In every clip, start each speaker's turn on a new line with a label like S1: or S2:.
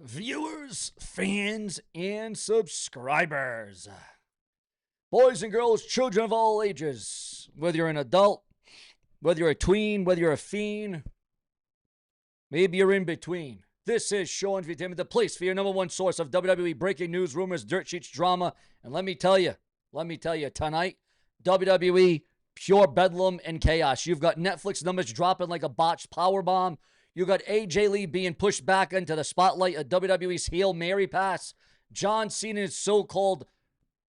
S1: Viewers, fans, and subscribers, boys and girls, children of all ages, whether you're an adult, whether you're a tween, whether you're a fiend, maybe you're in between. This is SeanzViewEnt, the place for your number one source of WWE breaking news, rumors, dirt sheets, drama. And let me tell you, tonight, WWE, pure bedlam and chaos. You've got Netflix numbers dropping like a botched power bomb. You got AJ Lee being pushed back into the spotlight of WWE's Hail Mary pass. John Cena's so-called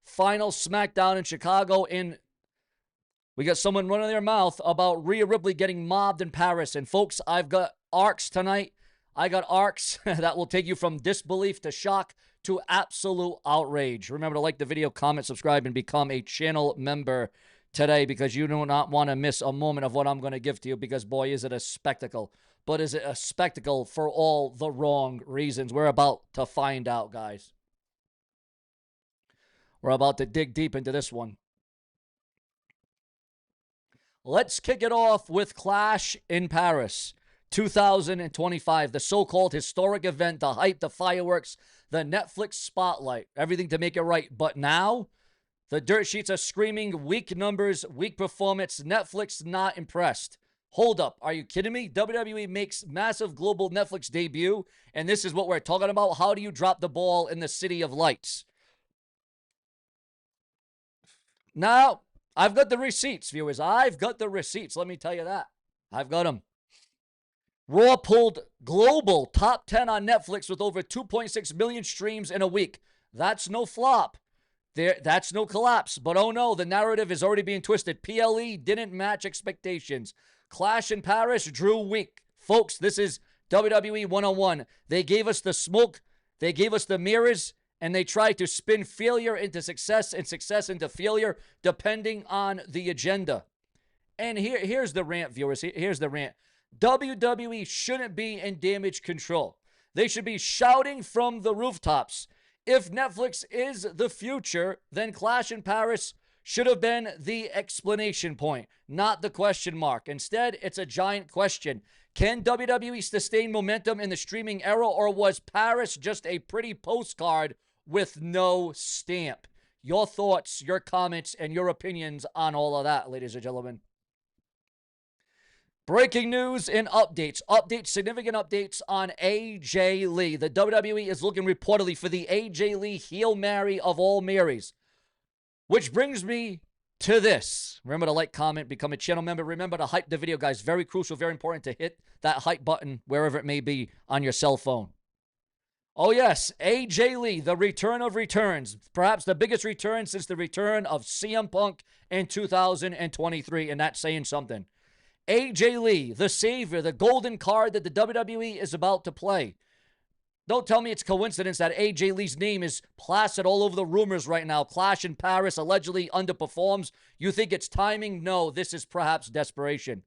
S1: final Smackdown in Chicago. And we got someone running their mouth about Rhea Ripley getting mobbed in Paris. And folks, I've got arcs tonight. I got arcs that will take you from disbelief to shock to absolute outrage. Remember to like the video, comment, subscribe, and become a channel member today because you do not want to miss a moment of what I'm going to give to you because, boy, is it a spectacle. But is it a spectacle for all the wrong reasons? We're about to find out, guys. We're about to dig deep into this one. Let's kick it off with Clash in Paris 2025, the so-called historic event, the hype, the fireworks, the Netflix spotlight, everything to make it right. But now, the dirt sheets are screaming weak numbers, weak performance, Netflix not impressed. Hold up. Are you kidding me? WWE makes massive global Netflix debut, and this is what we're talking about. How do you drop the ball in the City of Lights? Now, I've got the receipts, viewers. I've got the receipts. Let me tell you that. I've got them. Raw pulled global top 10 on Netflix with over 2.6 million streams in a week. That's no flop. That's no collapse. But oh no, the narrative is already being twisted. PLE didn't match expectations. Clash in Paris drew weak. Folks, this is WWE 101. They gave us the smoke, they gave us the mirrors, and they tried to spin failure into success and success into failure, depending on the agenda. And here's the rant, viewers. Here's the rant. WWE shouldn't be in damage control. They should be shouting from the rooftops. If Netflix is the future, then Clash in Paris should have been the explanation point, not the question mark. Instead, it's a giant question. Can WWE sustain momentum in the streaming era, or was Paris just a pretty postcard with no stamp? Your thoughts, your comments, and your opinions on all of that, ladies and gentlemen. Breaking news and updates. Significant updates on AJ Lee. The WWE is looking reportedly for the AJ Lee Hail Mary of all Marys. Which brings me to this. Remember to like, comment, become a channel member. Remember to hype the video, guys. Very crucial, very important to hit that hype button wherever it may be on your cell phone. Oh yes, AJ Lee, the return of returns. Perhaps the biggest return since the return of CM Punk in 2023, and that's saying something. AJ Lee, the savior, the golden card that the WWE is about to play. Don't tell me it's coincidence that AJ Lee's name is plastered all over the rumors right now. Clash in Paris allegedly underperforms. You think it's timing? No, this is perhaps desperation.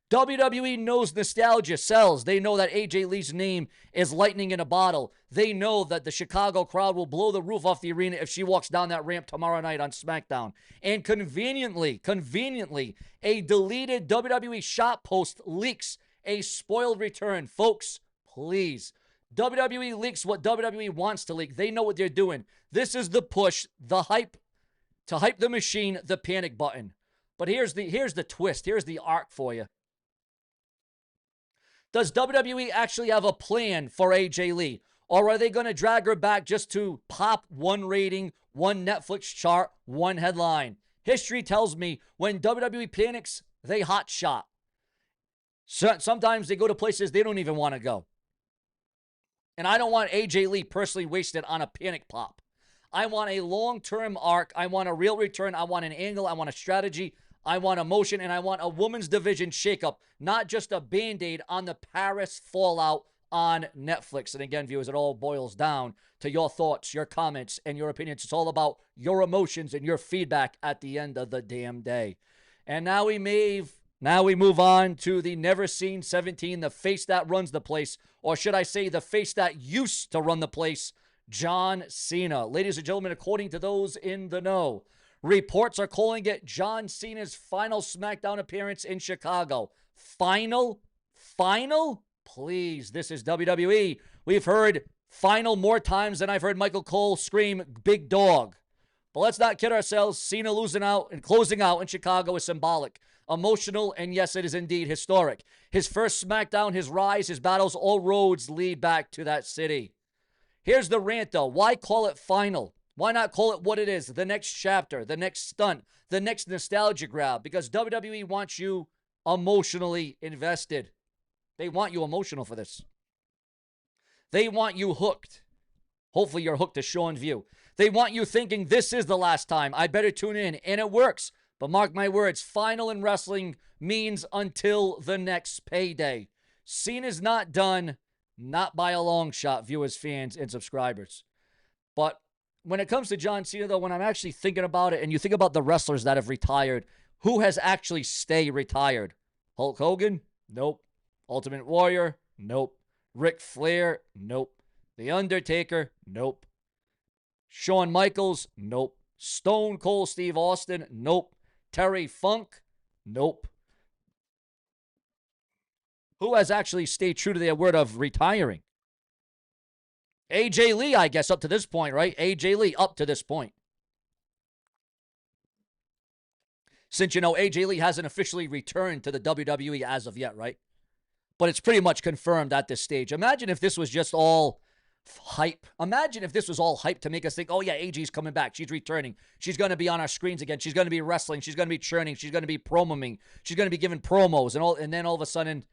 S1: WWE knows nostalgia sells. They know that AJ Lee's name is lightning in a bottle. They know that the Chicago crowd will blow the roof off the arena if she walks down that ramp tomorrow night on SmackDown. And conveniently, a deleted WWE shop post leaks a spoiled return. Folks, please. WWE leaks what WWE wants to leak. They know what they're doing. This is the push, the hype, to hype the machine, the panic button. But here's the twist. Here's the arc for you. Does WWE actually have a plan for AJ Lee? Or are they going to drag her back just to pop one rating, one Netflix chart, one headline? History tells me when WWE panics, they hot shot. Sometimes they go to places they don't even want to go. And I don't want AJ Lee personally wasted on a panic pop. I want a long-term arc. I want a real return. I want an angle. I want a strategy. I want emotion. And I want a women's division shakeup, not just a Band-Aid on the Paris fallout on Netflix. And again, viewers, it all boils down to your thoughts, your comments, and your opinions. It's all about your emotions and your feedback at the end of the damn day. And now we move on to the never seen 17, the face that runs the place, or should I say the face that used to run the place, John Cena. Ladies and gentlemen, according to those in the know, reports are calling it John Cena's final SmackDown appearance in Chicago. Final? Please, this is WWE. We've heard Final more times than I've heard Michael Cole scream, big dog. But let's not kid ourselves. Cena losing out and closing out in Chicago is symbolic, emotional, and yes, it is indeed historic. His first SmackDown, his rise, his battles, all roads lead back to that city. Here's the rant, though. Why call it final? Why not call it what it is? The next chapter, the next stunt, the next nostalgia grab. Because WWE wants you emotionally invested. They want you emotional for this. They want you hooked. Hopefully you're hooked to Sean View. They want you thinking this is the last time. I better tune in. And it works. But mark my words, final in wrestling means until the next payday. Cena's not done. Not by a long shot, viewers, fans, and subscribers. But when it comes to John Cena, though, when I'm actually thinking about it, and you think about the wrestlers that have retired, who has actually stayed retired? Hulk Hogan? Nope. Ultimate Warrior? Nope. Ric Flair? Nope. The Undertaker? Nope. Shawn Michaels? Nope. Stone Cold Steve Austin? Nope. Terry Funk? Nope. Who has actually stayed true to their word of retiring? AJ Lee, I guess, up to this point, right? AJ Lee, up to this point. Since, you know, AJ Lee hasn't officially returned to the WWE as of yet, right? But it's pretty much confirmed at this stage. Imagine if this was just all hype. Imagine if this was all hype to make us think, oh, yeah, AJ's coming back. She's returning. She's going to be on our screens again. She's going to be wrestling. She's going to be churning. She's going to be promoing. She's going to be giving promos. And then all of a sudden,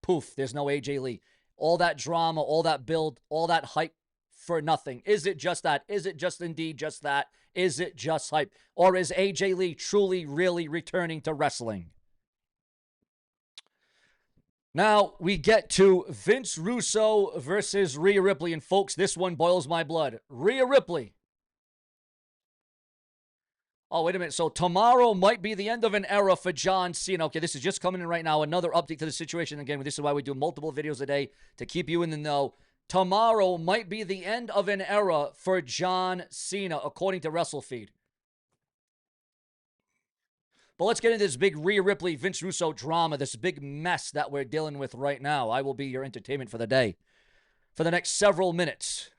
S1: poof, there's no AJ Lee. All that drama, all that build, all that hype for nothing. Is it just that? Is it just indeed just that? Is it just hype? Or is AJ Lee truly, really returning to wrestling? Now, we get to Vince Russo versus Rhea Ripley. And folks, this one boils my blood. Rhea Ripley. Oh, wait a minute. So tomorrow might be the end of an era for John Cena. Okay, this is just coming in right now. Another update to the situation. Again, this is why we do multiple videos a day to keep you in the know. Tomorrow might be the end of an era for John Cena, according to WrestleFeed. But let's get into this big Rhea Ripley, Vince Russo drama, this big mess that we're dealing with right now. I will be your entertainment for the day, for the next several minutes.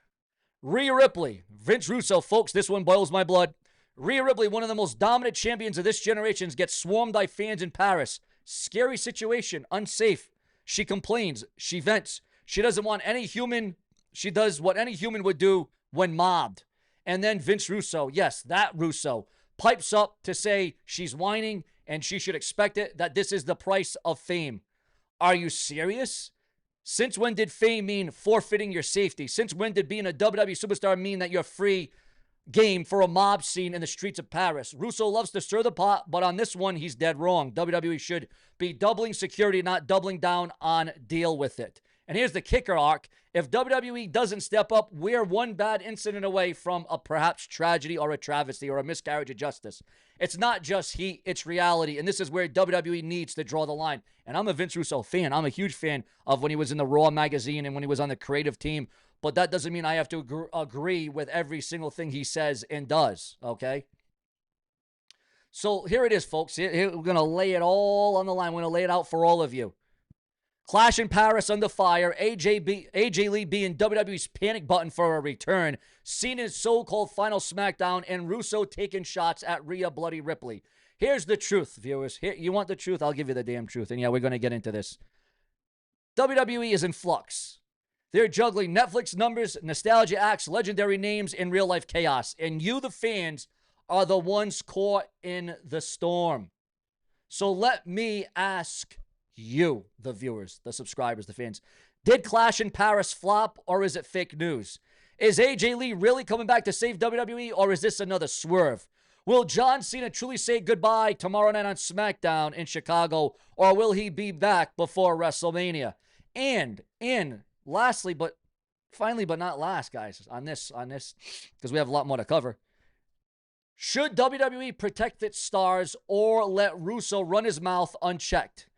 S1: Rhea Ripley, Vince Russo, folks, this one boils my blood. Rhea Ripley, one of the most dominant champions of this generation, gets swarmed by fans in Paris. Scary situation, unsafe. She complains, she vents. She doesn't want any human, she does what any human would do when mobbed. And then Vince Russo, yes, that Russo, pipes up to say she's whining and she should expect it, that this is the price of fame. Are you serious? Since when did fame mean forfeiting your safety? Since when did being a WWE superstar mean that you're free game for a mob scene in the streets of Paris? Russo loves to stir the pot, but on this one, he's dead wrong. WWE should be doubling security, not doubling down on deal with it. And here's the kicker, Ark. If WWE doesn't step up, we're one bad incident away from a perhaps tragedy or a travesty or a miscarriage of justice. It's not just heat, it's reality. And this is where WWE needs to draw the line. And I'm a Vince Russo fan. I'm a huge fan of when he was in the Raw magazine and when he was on the creative team. But that doesn't mean I have to agree with every single thing he says and does, okay? So here it is, folks. Here we're going to lay it all on the line. We're going to lay it out for all of you. Clash in Paris under fire. AJ Lee being WWE's panic button for a return. Cena's so-called final SmackDown. And Russo taking shots at Rhea Bloody Ripley. Here's the truth, viewers. Here, you want the truth? I'll give you the damn truth. And yeah, we're going to get into this. WWE is in flux. They're juggling Netflix numbers, nostalgia acts, legendary names, and real-life chaos. And you, the fans, are the ones caught in the storm. So let me ask you, the viewers, the subscribers, the fans, did Clash in Paris flop, or is it fake news? Is AJ Lee really coming back to save WWE, or is this another swerve? Will John Cena truly say goodbye tomorrow night on SmackDown in Chicago, or will he be back before WrestleMania? And lastly, but finally, but not last, guys, on this, because we have a lot more to cover. Should WWE protect its stars or let Russo run his mouth unchecked?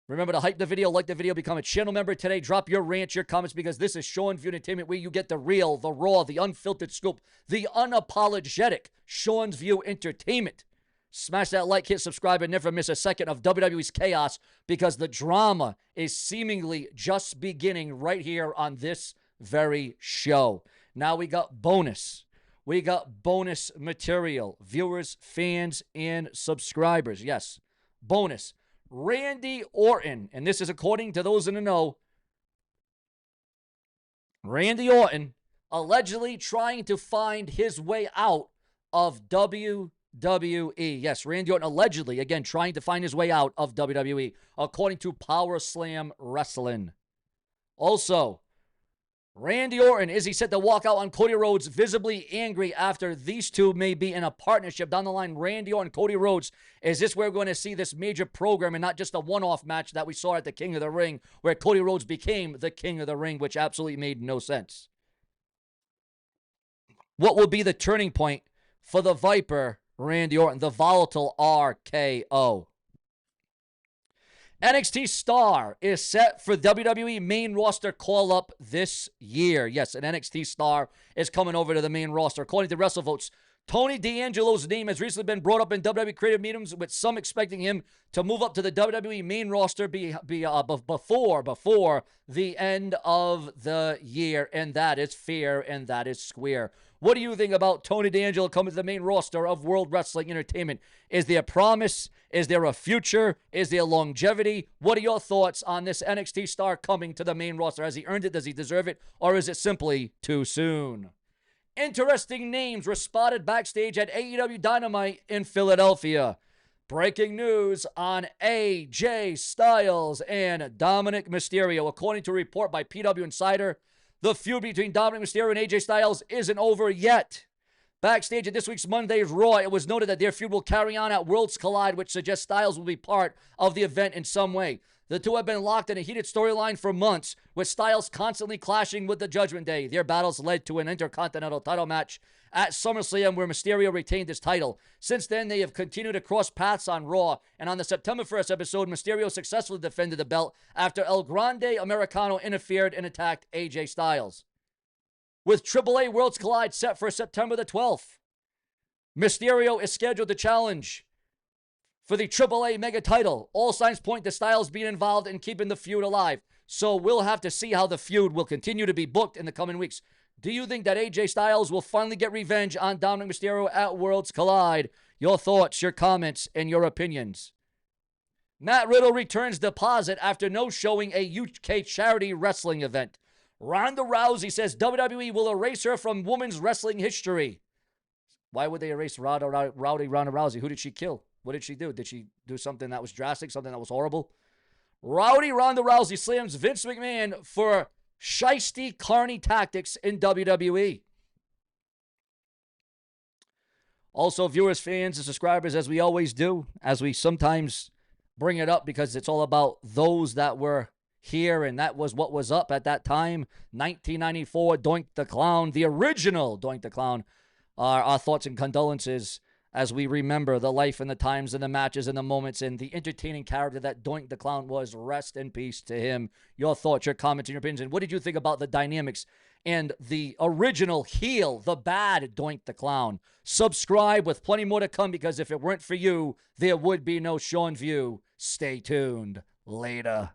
S1: Remember to hype the video, like the video, become a channel member today. Drop your rants, your comments, because this is SeanzViewEnt Entertainment, where you get the real, the raw, the unfiltered scoop, the unapologetic SeanzView Entertainment. Smash that like, hit subscribe, and never miss a second of WWE's chaos, because the drama is seemingly just beginning right here on this, very show. Now we got bonus. We got bonus material. Viewers, fans, and subscribers. Yes, bonus. Randy Orton, and this is according to those in the know, Randy Orton allegedly trying to find his way out of WWE. Yes, Randy Orton allegedly, again, trying to find his way out of WWE, according to Power Slam Wrestling. Also, Randy Orton, is he set to walk out on Cody Rhodes, visibly angry after these two may be in a partnership down the line? Randy Orton, Cody Rhodes, is this where we're going to see this major program and not just a one-off match that we saw at the King of the Ring, where Cody Rhodes became the King of the Ring, which absolutely made no sense? What will be the turning point for the Viper, Randy Orton, the volatile RKO? NXT star is set for WWE main roster call-up this year. Yes, an NXT star is coming over to the main roster. According to WrestleVotes, Tony D'Angelo's name has recently been brought up in WWE creative meetings, with some expecting him to move up to the WWE main roster before the end of the year, and that is fair and that is square. What do you think about Tony D'Angelo coming to the main roster of World Wrestling Entertainment? Is there a promise? Is there a future? Is there longevity? What are your thoughts on this NXT star coming to the main roster? Has he earned it? Does he deserve it? Or is it simply too soon? Interesting names were spotted backstage at AEW Dynamite in Philadelphia. Breaking news on AJ Styles and Dominic Mysterio. According to a report by PW Insider, the feud between Dominic Mysterio and AJ Styles isn't over yet. Backstage at this week's Monday's Raw, it was noted that their feud will carry on at Worlds Collide, which suggests Styles will be part of the event in some way. The two have been locked in a heated storyline for months, with Styles constantly clashing with the Judgment Day. Their battles led to an Intercontinental title match at SummerSlam, where Mysterio retained his title. Since then, they have continued to cross paths on Raw, and on the September 1st episode, Mysterio successfully defended the belt after El Grande Americano interfered and attacked AJ Styles. With AAA Worlds Collide set for September the 12th, Mysterio is scheduled to challenge for the AAA Mega title. All signs point to Styles being involved in keeping the feud alive. So we'll have to see how the feud will continue to be booked in the coming weeks. Do you think that AJ Styles will finally get revenge on Dominic Mysterio at Worlds Collide? Your thoughts, your comments, and your opinions. Matt Riddle returns deposit after no showing a UK charity wrestling event. Ronda Rousey says WWE will erase her from women's wrestling history. Why would they erase Ronda Rousey? Who did she kill? What did she do? Did she do something that was drastic, something that was horrible? Ronda Rousey slams Vince McMahon for shiesty, carny tactics in WWE. Also, viewers, fans, and subscribers, as we always do, as we sometimes bring it up because it's all about those that were here, and that was what was up at that time. 1994, Doink the Clown, the original Doink the Clown. Our thoughts and condolences as we remember the life and the times and the matches and the moments and the entertaining character that Doink the Clown was. Rest in peace to him. Your thoughts, your comments, and your opinions. And what did you think about the dynamics and the original heel, the bad Doink the Clown? Subscribe, with plenty more to come, because if it weren't for you, there would be no SeanzView. Stay tuned. Later.